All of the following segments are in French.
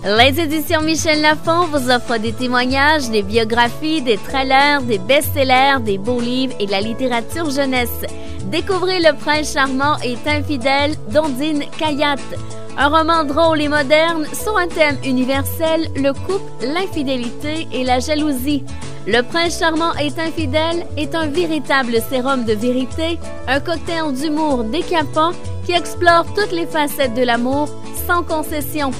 Les éditions Michel Lafon vous offrent des témoignages, des biographies, des trailers, des best-sellers, des beaux livres et de la littérature jeunesse. Découvrez Le Prince charmant est infidèle d'Ondine Kayat. Un roman drôle et moderne sur un thème universel, le couple, l'infidélité et la jalousie. Le Prince charmant est infidèle est un véritable sérum de vérité, un cocktail d'humour décapant qui explore toutes les facettes de l'amour sans concession.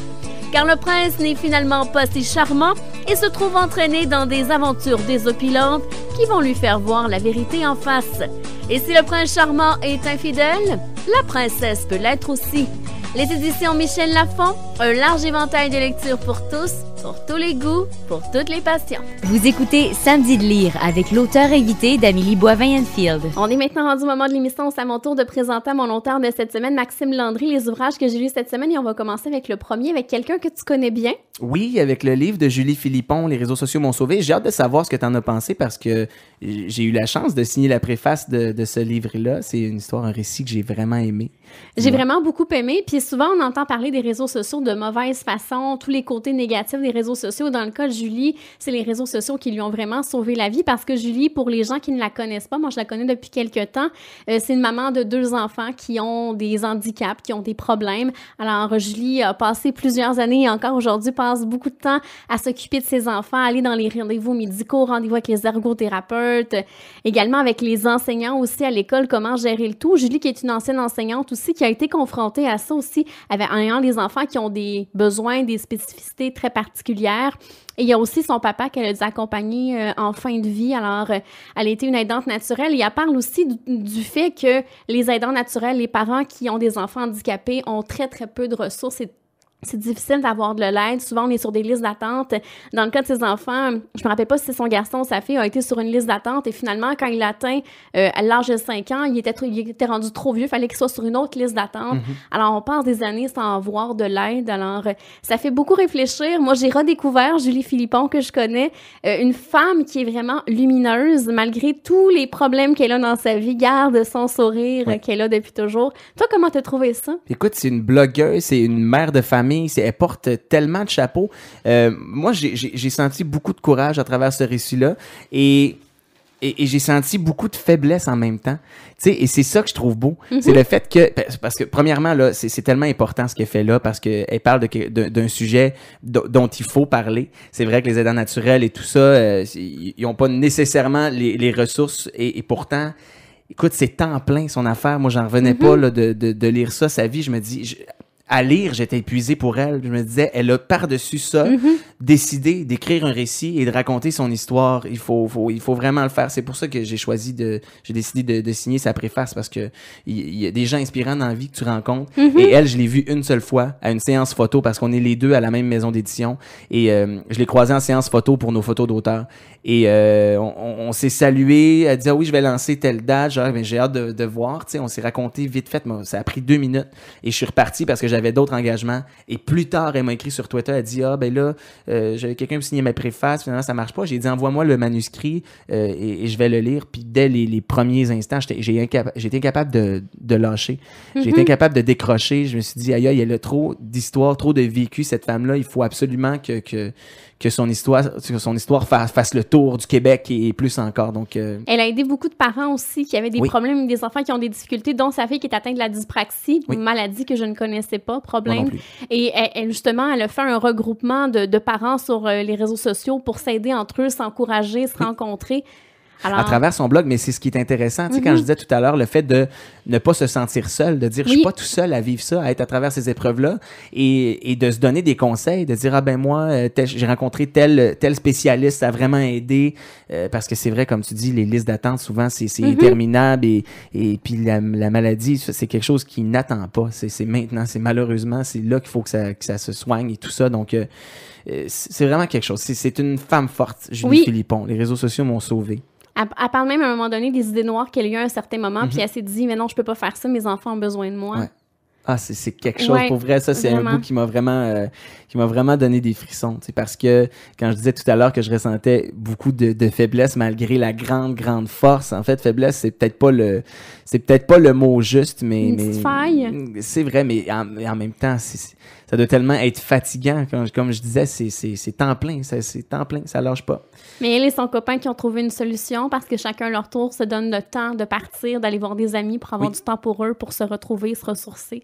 Car le prince n'est finalement pas si charmant et se trouve entraîné dans des aventures désopilantes qui vont lui faire voir la vérité en face. Et si le prince charmant est infidèle, la princesse peut l'être aussi. Les éditions Michel Lafon, un large éventail de lectures pour tous les goûts, pour toutes les passions. Vous écoutez Samedi de lire avec l'auteur invité d'Amélie Boivin-Enfield. On est maintenant rendu au moment de l'émission. C'est à mon tour de présenter à mon auteur de cette semaine, Maxime Landry, les ouvrages que j'ai lus cette semaine. Et on va commencer avec le premier, avec quelqu'un que tu connais bien. Oui, avec le livre de Julie Philippon, Les réseaux sociaux m'ont sauvé. J'ai hâte de savoir ce que tu en as pensé parce que j'ai eu la chance de signer la préface de ce livre-là. C'est une histoire, un récit que j'ai vraiment aimé. J'ai vraiment beaucoup aimé. Puis souvent, on entend parler des réseaux sociaux de mauvaise façon, tous les côtés négatifs des réseaux sociaux. Dans le cas de Julie, c'est les réseaux sociaux qui lui ont vraiment sauvé la vie parce que Julie, pour les gens qui ne la connaissent pas, moi je la connais depuis quelques temps, c'est une maman de 2 enfants qui ont des handicaps, qui ont des problèmes. Alors Julie a passé plusieurs années et encore aujourd'hui passe beaucoup de temps à s'occuper de ses enfants, à aller dans les rendez-vous médicaux, rendez-vous avec les ergothérapeutes, également avec les enseignants aussi à l'école, comment gérer le tout. Julie qui est une ancienne enseignante aussi, qui a été confrontée à ça aussi, en ayant des enfants qui ont des besoins, des spécificités très particulières. Et il y a aussi son papa qu'elle a dû accompagner en fin de vie. Alors, elle a été une aidante naturelle. Et elle parle aussi du fait que les aidants naturels, les parents qui ont des enfants handicapés ont très, très peu de ressources. C'est difficile d'avoir de l'aide. Souvent, on est sur des listes d'attente. Dans le cas de ses enfants, je me rappelle pas si c'est son garçon ou sa fille a été sur une liste d'attente et finalement, quand il atteint à l'âge de 5 ans, il était rendu trop vieux. Il fallait qu'il soit sur une autre liste d'attente. Alors, on passe des années sans avoir de l'aide. Alors, ça fait beaucoup réfléchir. Moi, j'ai redécouvert Julie Philippon, que je connais, une femme qui est vraiment lumineuse, malgré tous les problèmes qu'elle a dans sa vie, garde son sourire qu'elle a depuis toujours. Toi, comment t'as trouvé ça? Écoute, c'est une blogueuse, c'est une mère de famille. Elle porte tellement de chapeaux. Moi, j'ai senti beaucoup de courage à travers ce récit-là et j'ai senti beaucoup de faiblesse en même temps. Tu sais, et c'est ça que je trouve beau. C'est le fait que... Parce que, premièrement, là, c'est tellement important ce qu'elle fait là parce qu'elle parle d'un sujet dont il faut parler. C'est vrai que les aidants naturels et tout ça, ils n'ont pas nécessairement les ressources et pourtant... Écoute, c'est temps plein son affaire. Moi, j'en revenais pas là, de lire ça, sa vie. Je me dis... À lire, j'étais épuisé pour elle. Je me disais, elle a par-dessus ça décidé d'écrire un récit et de raconter son histoire. Il faut vraiment le faire. C'est pour ça que j'ai décidé de signer sa préface parce que il y a des gens inspirants dans la vie que tu rencontres. Et elle, je l'ai vue une seule fois à une séance photo parce qu'on est les deux à la même maison d'édition. Et je l'ai croisée en séance photo pour nos photos d'auteur. Et on s'est salué. Elle dit, ah oui, je vais lancer telle date. Genre, mais j'ai hâte de voir. Tu sais, on s'est raconté vite fait. Mais ça a pris 2 minutes. Et je suis reparti parce que j'avais d'autres engagements. Et plus tard, elle m'a écrit sur Twitter. Elle dit, ah ben là, j'avais quelqu'un qui signait ma préface. Finalement, ça marche pas. J'ai dit, envoie-moi le manuscrit et je vais le lire. Puis dès les premiers instants, j'ai été incapable de lâcher. J'ai été incapable de décrocher. Je me suis dit, aïe, elle a trop d'histoire, trop de vécu, cette femme-là. Il faut absolument que son histoire fasse le tour du Québec et plus encore. Donc, elle a aidé beaucoup de parents aussi qui avaient des problèmes, des enfants qui ont des difficultés, dont sa fille qui est atteinte de la dyspraxie, une maladie que je ne connaissais pas, problème. Et justement, elle a fait un regroupement de parents sur les réseaux sociaux pour s'aider entre eux, s'encourager, se rencontrer. Alors... À travers son blog, mais c'est ce qui est intéressant. Tu sais, quand je disais tout à l'heure, le fait de ne pas se sentir seul, de dire je suis pas tout seul à vivre ça, à être à travers ces épreuves-là, et de se donner des conseils, de dire ah ben moi, j'ai rencontré tel spécialiste, ça a vraiment aidé, parce que c'est vrai, comme tu dis, les listes d'attente, souvent, c'est interminable, et puis la maladie, c'est quelque chose qui n'attend pas. C'est maintenant, c'est malheureusement, c'est là qu'il faut que ça se soigne et tout ça. Donc, c'est vraiment quelque chose. C'est une femme forte, Julie Philippon. Les réseaux sociaux m'ont sauvé. Elle parle même à un moment donné des idées noires qu'elle a eu à un certain moment, puis elle s'est dit, mais non, je peux pas faire ça, mes enfants ont besoin de moi. Ouais. Ah, c'est quelque chose. Pour vrai, ça, c'est un bout qui m'a vraiment donné des frissons. Parce que quand je disais tout à l'heure que je ressentais beaucoup de faiblesse malgré la grande force, en fait, faiblesse, c'est peut-être pas le mot juste, mais une petite faille. C'est vrai, mais en même temps, ça doit tellement être fatigant. Comme je disais, c'est temps plein, c'est temps plein, ça lâche pas. Mais elle et son copain qui ont trouvé une solution parce que chacun à leur tour se donne le temps de partir, d'aller voir des amis pour avoir du temps pour eux, pour se retrouver, se ressourcer.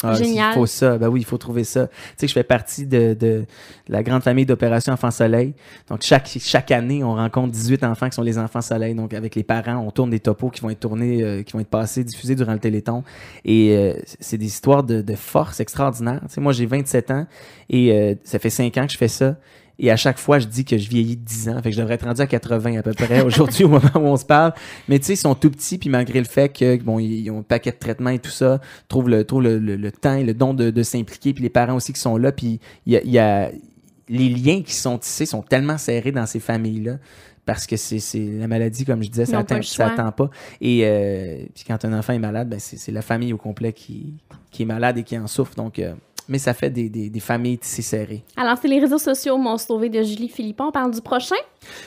Ah, Génial. Il faut ça. Ben oui, il faut trouver ça. Tu sais que je fais partie de la grande famille d'Opération Enfants Soleil. Donc, chaque année, on rencontre 18 enfants qui sont les enfants soleil. Donc, avec les parents, on tourne des topos qui vont être tournés, qui vont être passés, diffusés durant le Téléthon. Et c'est des histoires de force extraordinaires. Tu sais, moi, j'ai 27 ans et ça fait 5 ans que je fais ça. Et à chaque fois, je dis que je vieillis de 10 ans. Fait que je devrais être rendu à 80 à peu près aujourd'hui au moment où on se parle. Mais tu sais, ils sont tout petits, puis malgré le fait que bon, ils ont un paquet de traitements et tout ça, trouvent le temps et le don de s'impliquer, puis les parents aussi qui sont là, puis il y a les liens qui sont tissés sont tellement serrés dans ces familles-là. Parce que c'est la maladie, comme je disais, ça attend pas. Et puis quand un enfant est malade, ben c'est la famille au complet qui est malade et qui en souffre. Donc mais ça fait des familles tissées serrées. Alors, c'est les réseaux sociaux m'ont sauvé de Julie Philippon. On parle du prochain?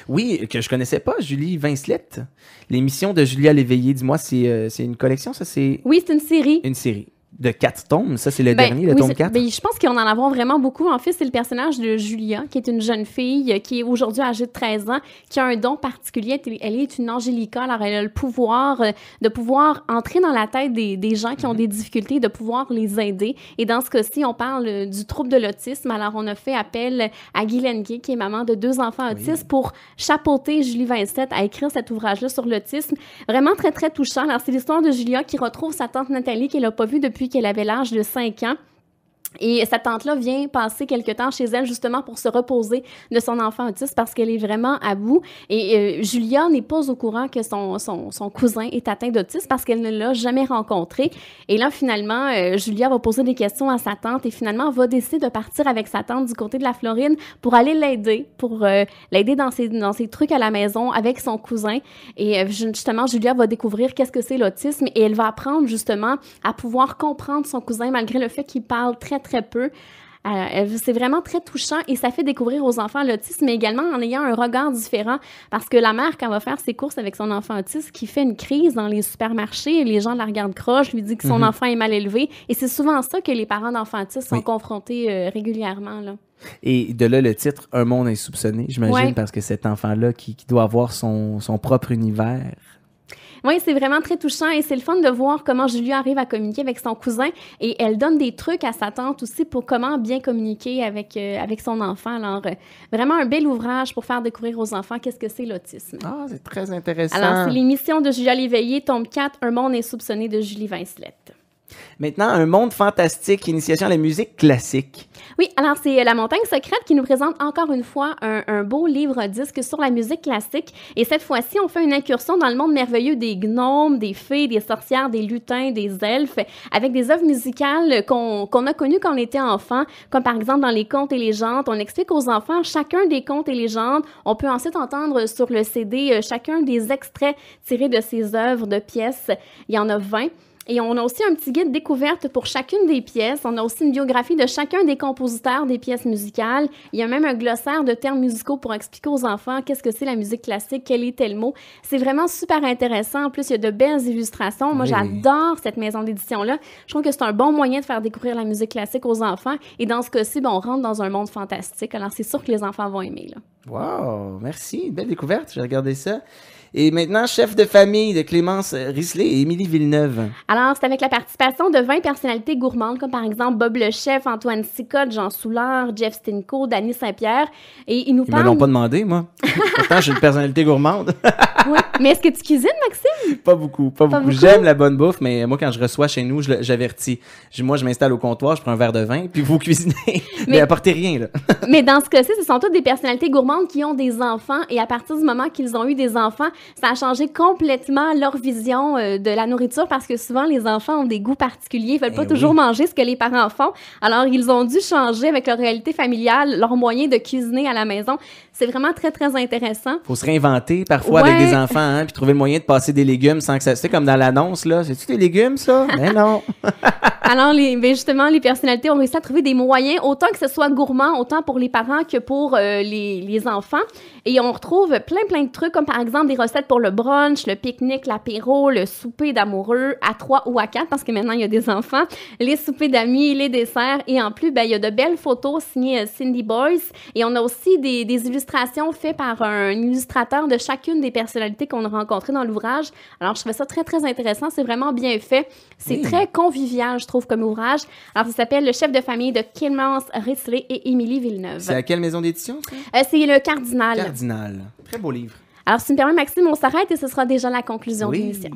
Oui, que je connaissais pas, Julie Vincelette. L'émission de Julia Léveillé, dis-moi, c'est une collection, ça? Oui, c'est une série. Une série. De 4 tomes, ça c'est le dernier, le tome 4? Ben, je pense qu'on en a vraiment beaucoup. En fait, c'est le personnage de Julia, qui est une jeune fille qui est aujourd'hui âgée de 13 ans, qui a un don particulier. Elle est une angélica, alors elle a le pouvoir de pouvoir entrer dans la tête des gens qui ont des difficultés, de pouvoir les aider. Et dans ce cas-ci, on parle du trouble de l'autisme. Alors, on a fait appel à Guylaine Gay, qui est maman de 2 enfants autistes, pour chapeauter Julie Vincelette à écrire cet ouvrage-là sur l'autisme. Vraiment très, très touchant. Alors, c'est l'histoire de Julia qui retrouve sa tante Nathalie qu'elle n'a pas vue depuis qu'elle avait l'âge de 5 ans. Et cette tante-là vient passer quelque temps chez elle justement pour se reposer de son enfant autiste parce qu'elle est vraiment à bout. Et Julia n'est pas au courant que son cousin est atteint d'autisme parce qu'elle ne l'a jamais rencontré. Et là, finalement, Julia va poser des questions à sa tante et finalement va décider de partir avec sa tante du côté de la Floride pour aller l'aider, pour l'aider dans ses trucs à la maison avec son cousin. Et justement, Julia va découvrir qu'est-ce que c'est l'autisme et elle va apprendre justement à pouvoir comprendre son cousin malgré le fait qu'il parle très peu. C'est vraiment très touchant et ça fait découvrir aux enfants l'autisme, mais également en ayant un regard différent parce que la mère, quand elle va faire ses courses avec son enfant autiste, qui fait une crise dans les supermarchés, les gens la regardent croche, lui disent que son enfant est mal élevé et c'est souvent ça que les parents d'enfants autistes sont confrontés régulièrement, là. Et de là, le titre « Un monde insoupçonné », j'imagine, parce que cet enfant-là qui doit avoir son propre univers. Oui, c'est vraiment très touchant et c'est le fun de voir comment Julia arrive à communiquer avec son cousin et elle donne des trucs à sa tante aussi pour comment bien communiquer avec son enfant. Alors, vraiment un bel ouvrage pour faire découvrir aux enfants qu'est-ce que c'est l'autisme. Ah, c'est très intéressant. Alors, c'est l'émission de Julia Léveillé, tome 4, Un monde insoupçonné de Julie Vincelette. Maintenant, un monde fantastique, initiation à la musique classique. Oui, alors c'est La Montagne secrète qui nous présente encore une fois un beau livre-disque sur la musique classique. Et cette fois-ci, on fait une incursion dans le monde merveilleux des gnomes, des fées, des sorcières, des lutins, des elfes, avec des œuvres musicales qu'on a connues quand on était enfant, comme par exemple dans les contes et légendes. On explique aux enfants chacun des contes et légendes. On peut ensuite entendre sur le CD chacun des extraits tirés de ces œuvres de pièces. Il y en a 20. Et on a aussi un petit guide découverte pour chacune des pièces. On a aussi une biographie de chacun des compositeurs des pièces musicales. Il y a même un glossaire de termes musicaux pour expliquer aux enfants qu'est-ce que c'est la musique classique, quel est tel mot. C'est vraiment super intéressant. En plus, il y a de belles illustrations. Moi, j'adore cette maison d'édition-là. Je trouve que c'est un bon moyen de faire découvrir la musique classique aux enfants. Et dans ce cas-ci, on rentre dans un monde fantastique. Alors, c'est sûr que les enfants vont aimer, là. Wow! Merci. Belle découverte. J'ai regardé ça. Et maintenant, chef de famille de Clémence Risley et Émilie Villeneuve. Alors, c'est avec la participation de 20 personnalités gourmandes, comme par exemple Bob le Chef, Antoine Sicotte, Jean Soulard, Jeff Stinko, Dany Saint-Pierre. Et ils nous parlent... Ils me l'ont pas demandé, moi. Pourtant, j'ai une personnalité gourmande. Oui. Mais est-ce que tu cuisines, Maxime? Pas beaucoup. J'aime la bonne bouffe, mais moi, quand je reçois chez nous, j'avertis. Moi, je m'installe au comptoir, je prends un verre de vin, puis vous cuisinez. Mais apportez rien, là. Mais dans ce cas-ci, ce sont toutes des personnalités gourmandes qui ont des enfants, et à partir du moment qu'ils ont eu des enfants, ça a changé complètement leur vision de la nourriture, parce que souvent, les enfants ont des goûts particuliers, ils veulent pas toujours manger ce que les parents font. Alors, ils ont dû changer avec leur réalité familiale, leur moyen de cuisiner à la maison. C'est vraiment très, très intéressant. Faut se réinventer parfois avec des enfants, hein, puis trouver le moyen de passer des légumes sans que ça... C'est comme dans l'annonce, là. C'est-tu des légumes, ça? Mais non! Alors, justement, les personnalités ont réussi à trouver des moyens, autant que ce soit gourmand, autant pour les parents que pour les enfants. Et on retrouve plein de trucs, comme par exemple des recettes pour le brunch, le pique-nique, l'apéro, le souper d'amoureux à 3 ou à 4, parce que maintenant, il y a des enfants, les soupers d'amis, les desserts. Et en plus, il y a de belles photos signées Cindy Boyce. Et on a aussi des illustrations faites par un illustrateur de chacune des personnalités qu'on a rencontrées dans l'ouvrage. Alors, je trouvais ça très intéressant. C'est vraiment bien fait. C'est très convivial, je trouve, comme ouvrage. Alors, ça s'appelle Le chef de famille de Clémence Risley et Émilie Villeneuve. C'est à quelle maison d'édition, ça? C'est le Cardinal. Cardinal. Très beau livre. Alors, si tu me permets, Maxime, on s'arrête et ce sera déjà la conclusion de l'émission.